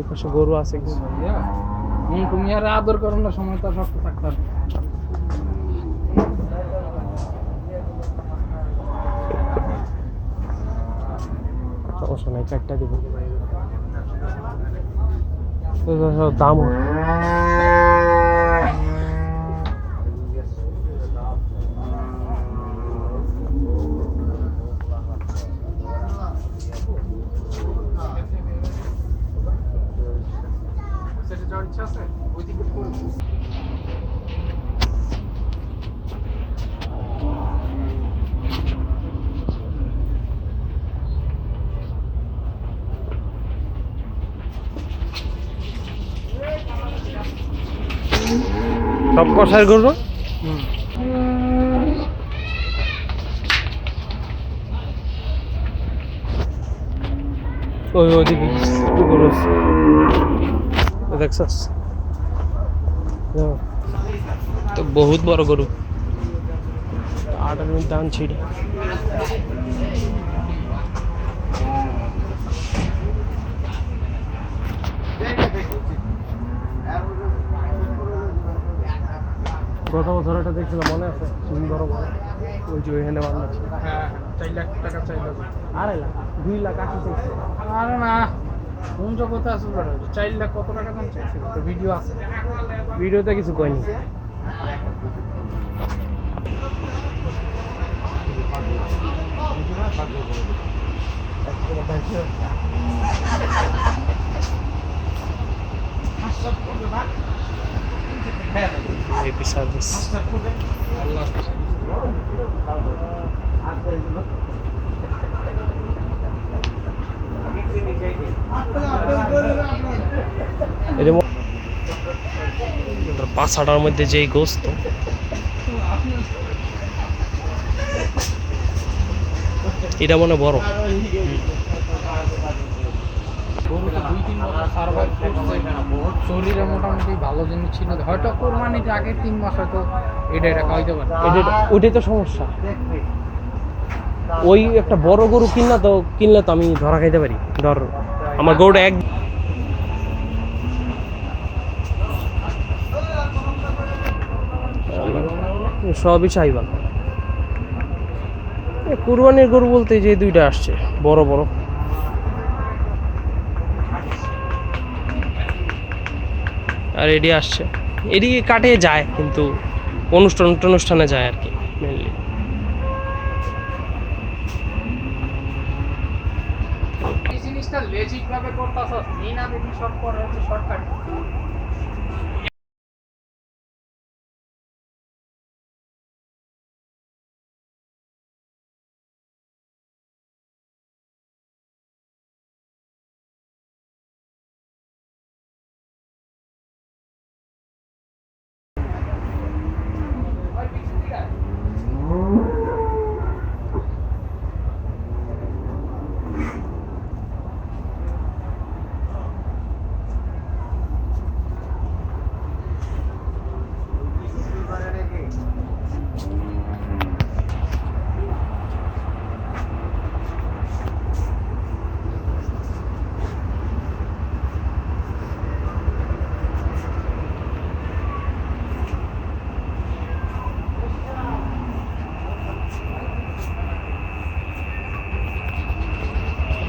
ওই পাশে গরু আছে কিছু। তুমি আর আদর করানোর সময় তো শক্ত থাকতে হবে। সমস্যা নাই, চারটা দিব। দাম সব কষার গরু। ওই ওদিকে গরু দেখছস তো বহুত বড় গরু। 8 মিনিট দান ছিড়ে গত বছর এটা দেখছিলাম, মনে আছে? সুন্দর ওই যে ওইখানে বাংলা ছিল। হ্যাঁ 4 লাখ টাকা চাইল। 2.5 লাখ 2 লাখ 80 চাইছে। আরে না, কোন জগতে আছে? 4 লাখ কত টাকা দাম চাইছিল? তো ভিডিও আছে, ভিডিওতে কিছু কয়নি। এপি সার্ভিস পাছাটার মধ্যে যেই গোস্ত, এটা মনে বড়। শরীরে মোটামুটি ভালো জিনিস ছিল, হয়তো কোরবানির আগে 3 মাস হয়তো এটা খাওয়াইতে পারে। ওইটাই তো সমস্যা। ওই একটা বড় গরু কিনলে তো আমি ধরা খাইতে পারি। ধর আমার গরুটা এক সবই চাইবা। কুরবানির গরু বলতে যে 2টা আসছে বড় বড়। আর এডি আসছে, এদিকে কাটে যায় কিন্তু অনুষ্ঠানে যায় আর কি মেনলি। এই জিনিসটা লেজিট ভাবে করতেছস, এই না দেখি সব করে হচ্ছে শর্টকাট।